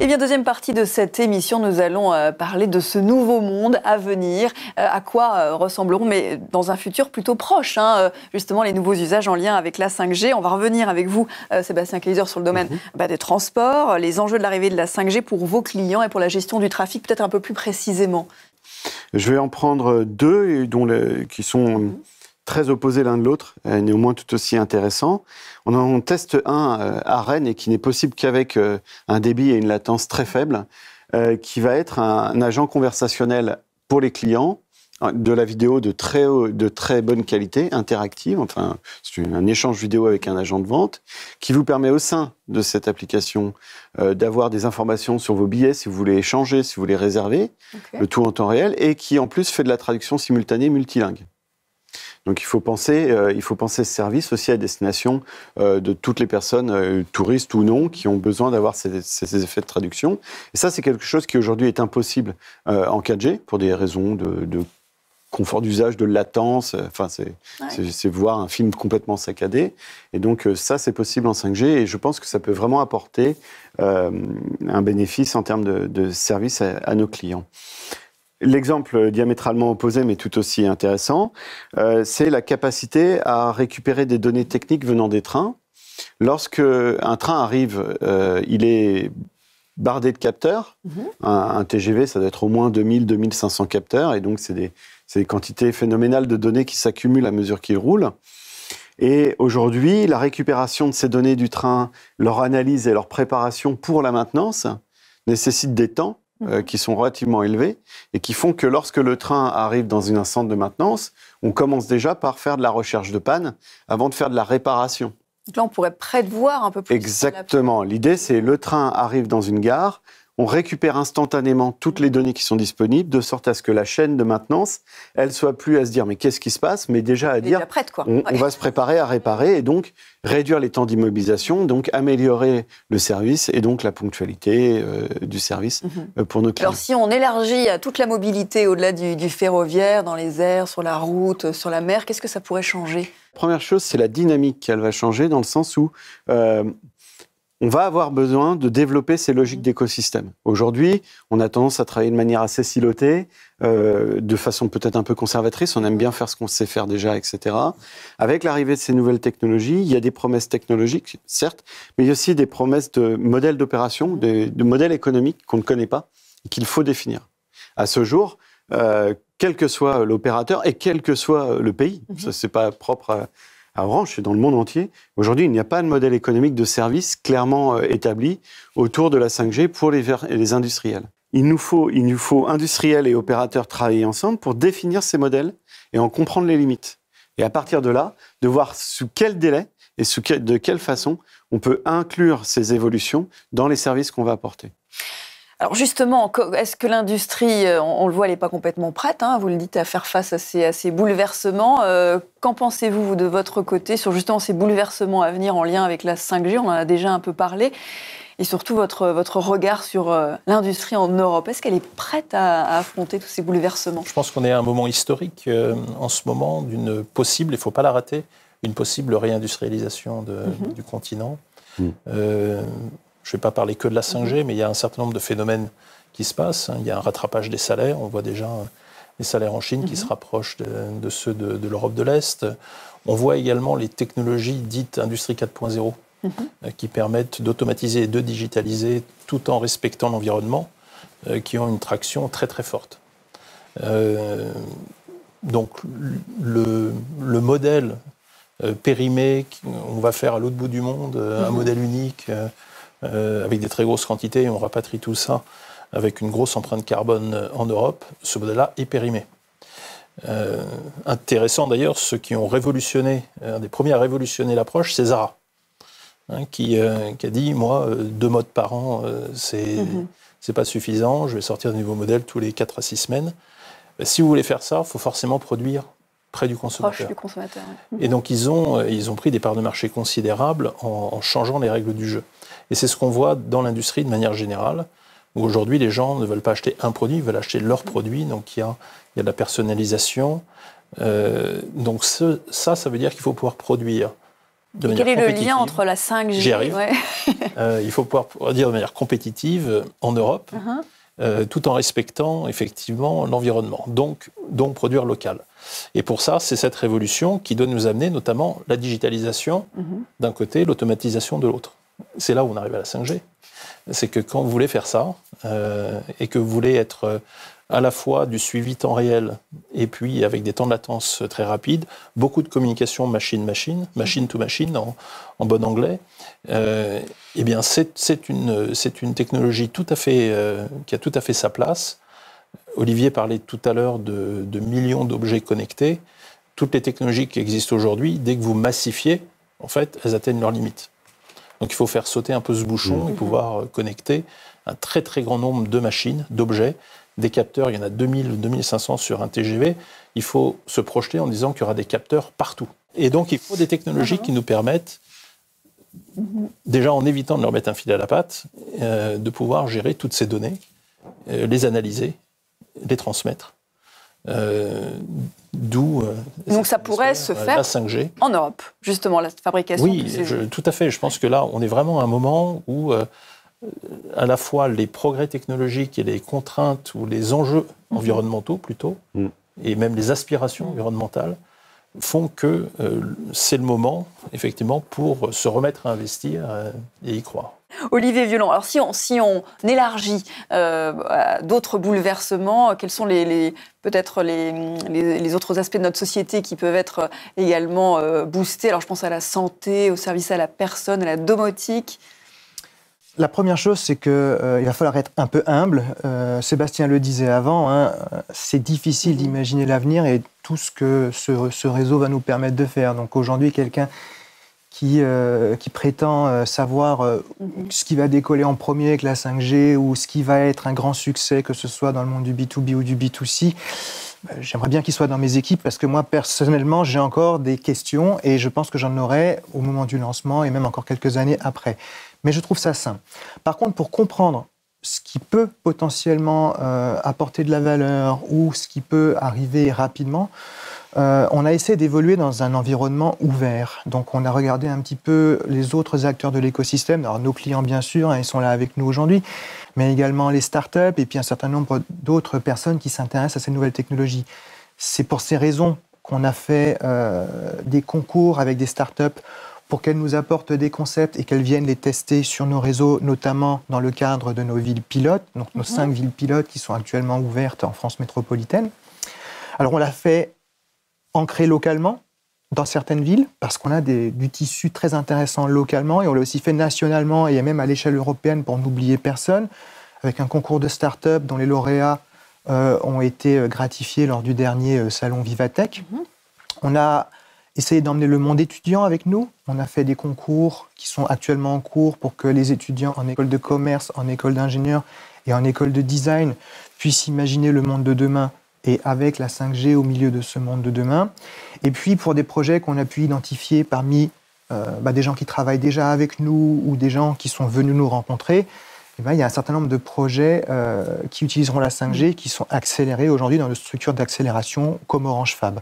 bien, deuxième partie de cette émission, nous allons parler de ce nouveau monde à venir, à quoi ressembleront, mais dans un futur plutôt proche, justement les nouveaux usages en lien avec la 5G. On va revenir avec vous, Sébastien Kaiser, sur le domaine des transports, les enjeux de l'arrivée de la 5G pour vos clients et pour la gestion du trafic, peut-être un peu plus précisément. Je vais en prendre deux qui sont très opposés l'un de l'autre, néanmoins tout aussi intéressants. On en teste un à Rennes et qui n'est possible qu'avec un débit et une latence très faible, qui va être un agent conversationnel pour les clients, de la vidéo de très bonne qualité, interactive, enfin c'est un échange vidéo avec un agent de vente, qui vous permet au sein de cette application d'avoir des informations sur vos billets, si vous voulez échanger, si vous voulez réserver, le tout en temps réel, et qui en plus fait de la traduction simultanée multilingue. Donc il faut penser ce service aussi à destination de toutes les personnes, touristes ou non, qui ont besoin d'avoir ces effets de traduction. Et ça, c'est quelque chose qui aujourd'hui est impossible en 4G, pour des raisons de confort d'usage, de latence, c'est voir un film complètement saccadé. Et donc ça, c'est possible en 5G, et je pense que ça peut vraiment apporter un bénéfice en termes de service à nos clients. L'exemple diamétralement opposé, mais tout aussi intéressant, c'est la capacité à récupérer des données techniques venant des trains. Lorsque un train arrive, il est bardé de capteurs. Un TGV, ça doit être au moins 2000-2500 capteurs, et donc c'est des quantités phénoménales de données qui s'accumulent à mesure qu'il roule. Et aujourd'hui, la récupération de ces données du train, leur analyse et leur préparation pour la maintenance nécessite des temps qui sont relativement élevés et qui font que lorsque le train arrive dans un centre de maintenance, on commence déjà par faire de la recherche de panne avant de faire de la réparation. Donc là, on pourrait prévoir un peu plus. Exactement. L'idée, c'est le train arrive dans une gare, on récupère instantanément toutes les données qui sont disponibles, de sorte à ce que la chaîne de maintenance, elle soit plus à se dire mais qu'est-ce qui se passe, mais déjà à dire prête, quoi. On va se préparer à réparer et donc réduire les temps d'immobilisation, donc améliorer le service et donc la ponctualité du service pour nos clients. Alors si on élargit à toute la mobilité au-delà du ferroviaire, dans les airs, sur la route, sur la mer, qu'est-ce que ça pourrait changer ? Première chose, c'est la dynamique qu'elle va changer dans le sens où on va avoir besoin de développer ces logiques d'écosystème. Aujourd'hui, on a tendance à travailler de manière assez silotée, de façon peut-être un peu conservatrice. On aime bien faire ce qu'on sait faire déjà, etc. Avec l'arrivée de ces nouvelles technologies, il y a des promesses technologiques, certes, mais il y a aussi des promesses de modèles d'opération, de modèles économiques qu'on ne connaît pas et qu'il faut définir. À ce jour, quel que soit l'opérateur et quel que soit le pays, ça c'est pas propre à Orange, c'est dans le monde entier. Aujourd'hui, il n'y a pas de modèle économique de service clairement établi autour de la 5G pour les industriels. Il nous faut industriels et opérateurs travailler ensemble pour définir ces modèles et en comprendre les limites. Et à partir de là, de voir sous quel délai et de quelle façon on peut inclure ces évolutions dans les services qu'on va apporter. Alors justement, est-ce que l'industrie, on le voit, elle n'est pas complètement prête, vous le dites, à faire face à ces bouleversements. Qu'en pensez-vous, vous, de votre côté, sur justement ces bouleversements à venir en lien avec la 5G ? On en a déjà un peu parlé. Et surtout, votre regard sur l'industrie en Europe. Est-ce qu'elle est prête à affronter tous ces bouleversements ? Je pense qu'on est à un moment historique en ce moment d'une possible, il ne faut pas la rater, une possible réindustrialisation du continent. Je ne vais pas parler que de la 5G, mais il y a un certain nombre de phénomènes qui se passent. Il y a un rattrapage des salaires. On voit déjà les salaires en Chine qui se rapprochent de ceux de l'Europe de l'Est. On voit également les technologies dites Industrie 4.0 qui permettent d'automatiser et de digitaliser tout en respectant l'environnement, qui ont une traction très très forte. Donc le modèle périmé qu'on va faire à l'autre bout du monde, un modèle unique, avec des très grosses quantités, et on rapatrie tout ça avec une grosse empreinte carbone en Europe, ce modèle-là est périmé. Intéressant d'ailleurs, ceux qui ont révolutionné, un des premiers à révolutionner l'approche, c'est Zara, qui a dit, moi, 2 modes par an, c'est pas suffisant, je vais sortir de nouveaux modèles tous les 4 à 6 semaines. Si vous voulez faire ça, il faut forcément produire près du consommateur. Proche du consommateur. Et donc ils ont pris des parts de marché considérables en changeant les règles du jeu. Et c'est ce qu'on voit dans l'industrie de manière générale, où aujourd'hui les gens ne veulent pas acheter un produit, ils veulent acheter leur produit, donc il y a de la personnalisation. Donc ça veut dire qu'il faut pouvoir produire de manière compétitive. Quel est le lien compétitive. entre la 5G? J'y arrive. Il faut pouvoir dire de manière compétitive en Europe, tout en respectant effectivement l'environnement, donc produire local. Et pour ça, c'est cette révolution qui doit nous amener notamment la digitalisation d'un côté, l'automatisation de l'autre. C'est là où on arrive à la 5G. C'est que quand vous voulez faire ça, et que vous voulez être à la fois du suivi temps réel, et puis avec des temps de latence très rapides, beaucoup de communication machine-machine, machine-to-machine en bon anglais, eh bien c'est une technologie tout à fait, qui a tout à fait sa place. Olivier parlait tout à l'heure de millions d'objets connectés. Toutes les technologies qui existent aujourd'hui, dès que vous massifiez, en fait, elles atteignent leurs limites. Donc il faut faire sauter un peu ce bouchon et pouvoir connecter un très très grand nombre de machines, d'objets, des capteurs. Il y en a 2000 ou 2500 sur un TGV. Il faut se projeter en disant qu'il y aura des capteurs partout. Et donc il faut des technologies qui nous permettent, déjà en évitant de leur mettre un fil à la patte, de pouvoir gérer toutes ces données, les analyser, les transmettre. D'où donc ça pourrait se faire la 5G. En Europe, justement, la fabrication. Oui, tout à fait. Je pense que là, on est vraiment à un moment où à la fois les progrès technologiques et les contraintes ou les enjeux environnementaux plutôt, et même les aspirations environnementales, font que c'est le moment, effectivement, pour se remettre à investir et y croire. Olivier Violent, alors si on élargit à d'autres bouleversements, quels sont peut-être les autres aspects de notre société qui peuvent être également boostés? Alors je pense à la santé, au service à la personne, à la domotique. La première chose, c'est qu'il va falloir être un peu humble. Sébastien le disait avant, c'est difficile d'imaginer l'avenir et tout ce que ce réseau va nous permettre de faire. Donc aujourd'hui, quelqu'un qui prétend savoir ce qui va décoller en premier avec la 5G ou ce qui va être un grand succès, que ce soit dans le monde du B2B ou du B2C, j'aimerais bien qu'il soit dans mes équipes parce que moi, personnellement, j'ai encore des questions et je pense que j'en aurai au moment du lancement et même encore quelques années après. Mais je trouve ça sain. Par contre, pour comprendre ce qui peut potentiellement apporter de la valeur ou ce qui peut arriver rapidement, on a essayé d'évoluer dans un environnement ouvert. Donc, on a regardé un petit peu les autres acteurs de l'écosystème. Alors, nos clients, bien sûr, ils sont là avec nous aujourd'hui, mais également les startups et puis un certain nombre d'autres personnes qui s'intéressent à ces nouvelles technologies. C'est pour ces raisons qu'on a fait des concours avec des startups pour qu'elles nous apportent des concepts et qu'elles viennent les tester sur nos réseaux, notamment dans le cadre de nos villes pilotes, donc nos 5 villes pilotes qui sont actuellement ouvertes en France métropolitaine. Alors, on l'a fait ancré localement dans certaines villes, parce qu'on a du tissu très intéressant localement, et on l'a aussi fait nationalement et même à l'échelle européenne pour n'oublier personne, avec un concours de start-up dont les lauréats ont été gratifiés lors du dernier salon Vivatech. On a essayé d'emmener le monde étudiant avec nous. On a fait des concours qui sont actuellement en cours pour que les étudiants en école de commerce, en école d'ingénieur et en école de design puissent imaginer le monde de demain et avec la 5G au milieu de ce monde de demain. Et puis pour des projets qu'on a pu identifier parmi des gens qui travaillent déjà avec nous ou des gens qui sont venus nous rencontrer, il y a un certain nombre de projets qui utiliseront la 5G qui sont accélérés aujourd'hui dans des structures d'accélération comme Orange Fab.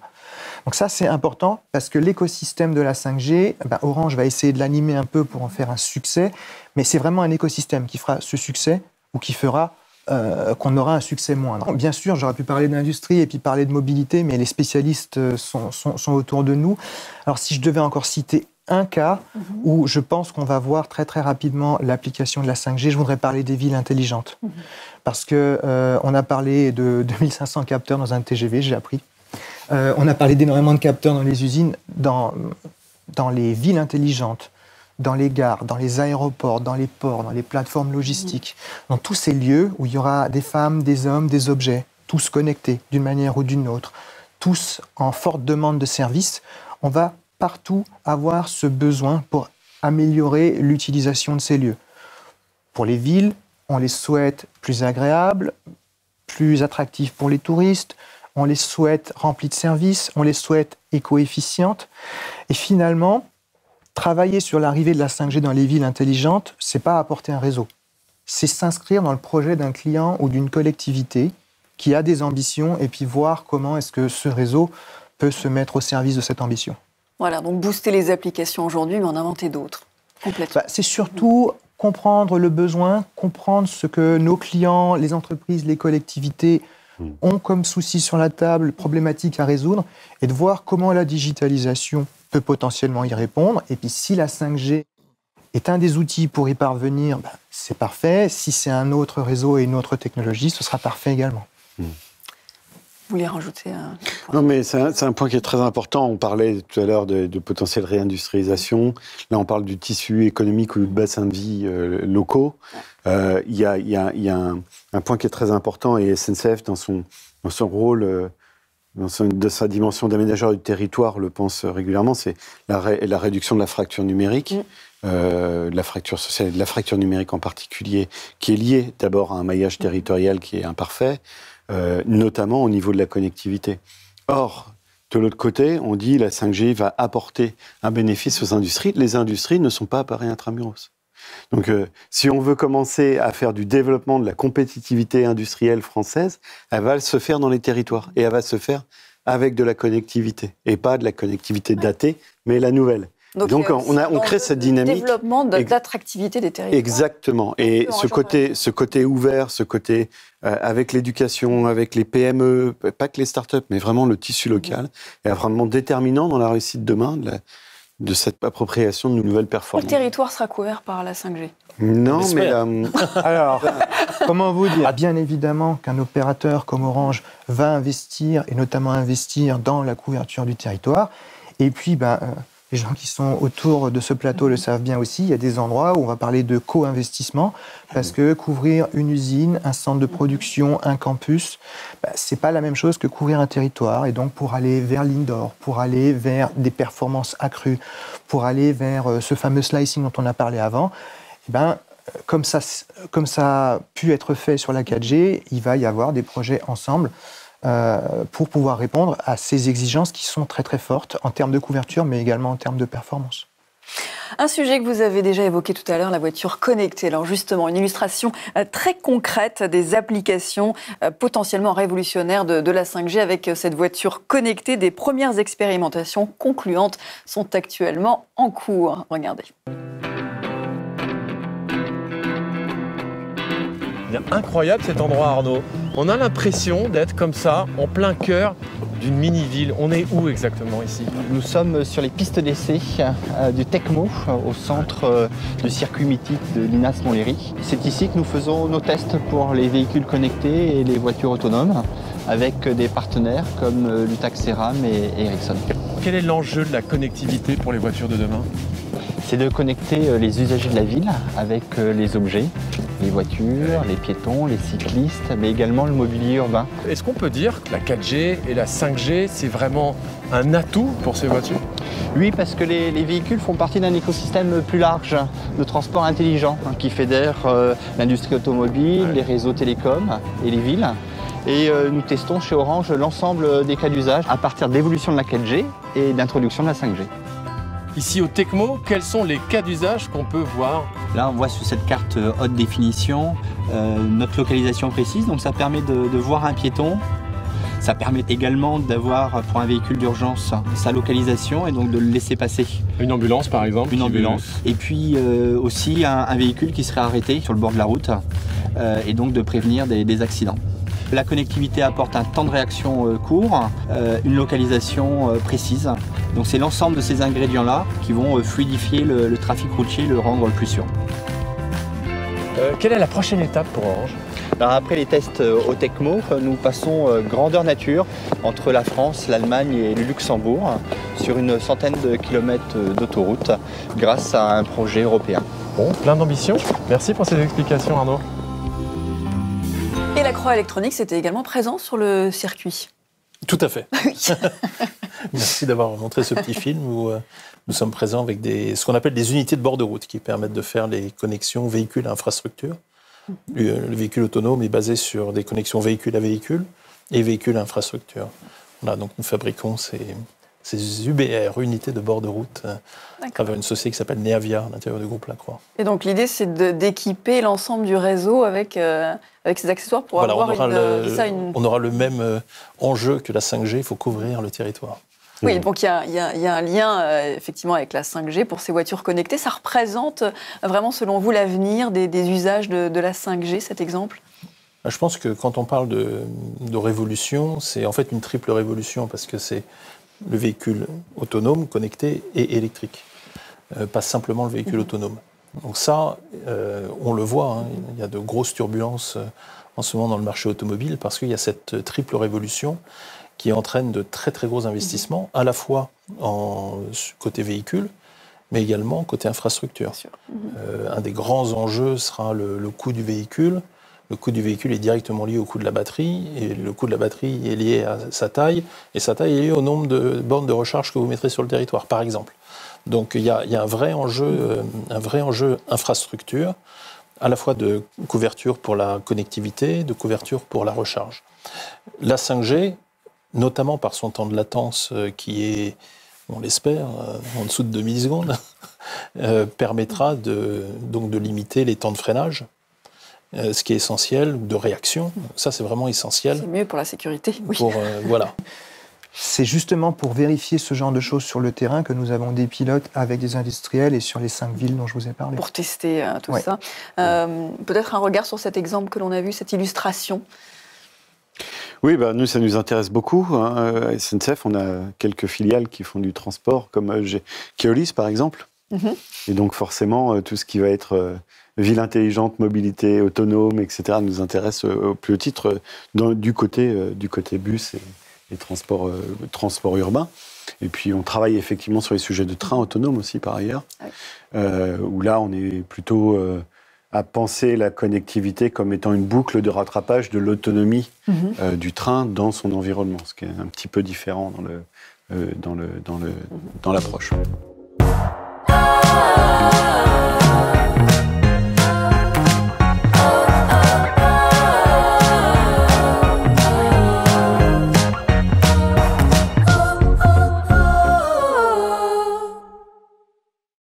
Donc ça, c'est important parce que l'écosystème de la 5G, Orange va essayer de l'animer un peu pour en faire un succès, mais c'est vraiment un écosystème qui fera ce succès ou qui fera qu'on aura un succès moindre. Bien sûr, j'aurais pu parler d'industrie et puis parler de mobilité, mais les spécialistes sont autour de nous. Alors si je devais encore citer un cas où je pense qu'on va voir très très rapidement l'application de la 5G, je voudrais parler des villes intelligentes. Parce qu'on a parlé de 2500 capteurs dans un TGV, j'ai appris. On a parlé d'énormément de capteurs dans les usines, dans les villes intelligentes, dans les gares, dans les aéroports, dans les ports, dans les plateformes logistiques, dans tous ces lieux où il y aura des femmes, des hommes, des objets, tous connectés d'une manière ou d'une autre, tous en forte demande de services, on va partout avoir ce besoin pour améliorer l'utilisation de ces lieux. Pour les villes, on les souhaite plus agréables, plus attractives pour les touristes, on les souhaite remplies de services, on les souhaite éco-efficientes. Et finalement, travailler sur l'arrivée de la 5G dans les villes intelligentes, c'est pas apporter un réseau. C'est s'inscrire dans le projet d'un client ou d'une collectivité qui a des ambitions et puis voir comment est-ce que ce réseau peut se mettre au service de cette ambition. Voilà, donc booster les applications aujourd'hui, mais en inventer d'autres, complètement. C'est surtout comprendre le besoin, comprendre ce que nos clients, les entreprises, les collectivités ont comme soucis sur la table, problématiques à résoudre, et de voir comment la digitalisation peut potentiellement y répondre. Et puis si la 5G est un des outils pour y parvenir, c'est parfait. Si c'est un autre réseau et une autre technologie, ce sera parfait également. Vous voulez rajouter un point? Non, mais c'est un point qui est très important. On parlait tout à l'heure de potentielle réindustrialisation. Là, on parle du tissu économique ou de bassin de vie locaux. Il y a un point qui est très important, et SNCF, dans son rôle, de sa dimension d'aménageur du territoire, le pense régulièrement, c'est la réduction de la fracture numérique, de la fracture sociale et de la fracture numérique en particulier, qui est liée d'abord à un maillage territorial qui est imparfait, notamment au niveau de la connectivité. Or, de l'autre côté, on dit la 5G va apporter un bénéfice aux industries. Les industries ne sont pas à Paris intramuros. Donc, si on veut commencer à faire du développement de la compétitivité industrielle française, elle va se faire dans les territoires. Et elle va se faire avec de la connectivité. Et pas de la connectivité datée, mais la nouvelle. Donc on crée cette dynamique. Développement d'attractivité des territoires. Exactement. Et ce côté ouvert, ce côté avec l'éducation, avec les PME, pas que les startups, mais vraiment le tissu local, est vraiment déterminant dans la réussite demain de cette appropriation de nouvelles performances. Le territoire sera couvert par la 5G. Non, mais... Alors, comment vous dire? Bien évidemment qu'un opérateur comme Orange va investir, et notamment investir dans la couverture du territoire. Et puis, les gens qui sont autour de ce plateau le savent bien aussi, il y a des endroits où on va parler de co-investissement, parce que couvrir une usine, un centre de production, un campus, c'est pas la même chose que couvrir un territoire. Et donc, pour aller vers l'indoor, pour aller vers des performances accrues, pour aller vers ce fameux slicing dont on a parlé avant, comme ça a pu être fait sur la 4G, il va y avoir des projets ensemble pour pouvoir répondre à ces exigences qui sont très très fortes en termes de couverture, mais également en termes de performance. Un sujet que vous avez déjà évoqué tout à l'heure, la voiture connectée. Alors justement, une illustration très concrète des applications potentiellement révolutionnaires de la 5G avec cette voiture connectée. Des premières expérimentations concluantes sont actuellement en cours. Regardez. Incroyable cet endroit, Arnaud. On a l'impression d'être comme ça, en plein cœur d'une mini-ville. On est où exactement ici? Nous sommes sur les pistes d'essai du Tecmo, au centre du circuit mythique de l'INAS Montlhéry. C'est ici que nous faisons nos tests pour les véhicules connectés et les voitures autonomes, avec des partenaires comme Lutaxeram et Ericsson. Quel est l'enjeu de la connectivité pour les voitures de demain? C'est de connecter les usagers de la ville avec les objets, les voitures, les piétons, les cyclistes, mais également le mobilier urbain. Est-ce qu'on peut dire que la 4G et la 5G, c'est vraiment un atout pour ces voitures? Oui, parce que les véhicules font partie d'un écosystème plus large de transport intelligent qui fédère l'industrie automobile, les réseaux télécoms et les villes. Et nous testons chez Orange l'ensemble des cas d'usage à partir de l'évolution de la 4G et d'introduction de la 5G. Ici au Tecmo, quels sont les cas d'usage qu'on peut voir? Là, on voit sur cette carte haute définition notre localisation précise. Donc ça permet de voir un piéton. Ça permet également d'avoir pour un véhicule d'urgence sa localisation et donc de le laisser passer. Une ambulance par exemple? Une ambulance. Et puis aussi un véhicule qui serait arrêté sur le bord de la route et donc de prévenir des accidents. La connectivité apporte un temps de réaction court, une localisation précise. Donc c'est l'ensemble de ces ingrédients-là qui vont fluidifier le trafic routier et le rendre plus sûr. Quelle est la prochaine étape pour Orange? Alors après les tests au Tecmo, nous passons grandeur nature entre la France, l'Allemagne et le Luxembourg sur une centaine de kilomètres d'autoroute grâce à un projet européen. Bon, plein d'ambition. Merci pour ces explications, Arnaud. Et la Croix électronique, c'était également présent sur le circuit. Tout à fait. Merci d'avoir montré ce petit film où nous sommes présents avec ce qu'on appelle des unités de bord de route qui permettent de faire les connexions véhicule à infrastructure. Le véhicule autonome est basé sur des connexions véhicule à véhicule et véhicule à infrastructure. Voilà, donc nous fabriquons ces UBR, unités de bord de route, à travers une société qui s'appelle Neavia à l'intérieur du groupe Lacroix. Et donc l'idée, c'est d'équiper l'ensemble du réseau avec ces accessoires pour avoir on aura le même enjeu que la 5G, il faut couvrir le territoire. Oui, donc il y a un lien effectivement avec la 5G pour ces voitures connectées. Ça représente vraiment, selon vous, l'avenir des usages de la 5G, cet exemple ? Je pense que quand on parle de révolution, c'est en fait une triple révolution parce que c'est le véhicule autonome, connecté et électrique, pas simplement le véhicule autonome. Donc ça, on le voit, hein, il y a de grosses turbulences en ce moment dans le marché automobile parce qu'il y a cette triple révolution qui entraîne de très très gros investissements, à la fois côté véhicule, mais également côté infrastructure. Un des grands enjeux sera le coût du véhicule. Le coût du véhicule est directement lié au coût de la batterie, et le coût de la batterie est lié à sa taille, et sa taille est liée au nombre de bornes de recharge que vous mettrez sur le territoire, par exemple. Donc il y a un vrai enjeu infrastructure, à la fois de couverture pour la connectivité, de couverture pour la recharge. La 5G, notamment par son temps de latence qui est, on l'espère, en dessous de 2 millisecondes, permettra donc de limiter les temps de freinage. Ce qui est essentiel, de réaction, ça c'est vraiment essentiel. C'est mieux pour la sécurité. Oui. Voilà. C'est justement pour vérifier ce genre de choses sur le terrain que nous avons des pilotes avec des industriels et sur les 5 villes dont je vous ai parlé. Pour tester tout ça. Peut-être un regard sur cet exemple que l'on a vu, cette illustration. Oui, nous, ça nous intéresse beaucoup. Hein. À SNCF, on a quelques filiales qui font du transport, comme Keolis, par exemple. Et donc, forcément, tout ce qui va être ville intelligente, mobilité autonome, etc., nous intéresse au plus haut titre du côté bus et transport urbain. Et puis, on travaille effectivement sur les sujets de train autonome aussi, par ailleurs, où là, on est plutôt à penser la connectivité comme étant une boucle de rattrapage de l'autonomie du train dans son environnement, ce qui est un petit peu différent dans l'approche.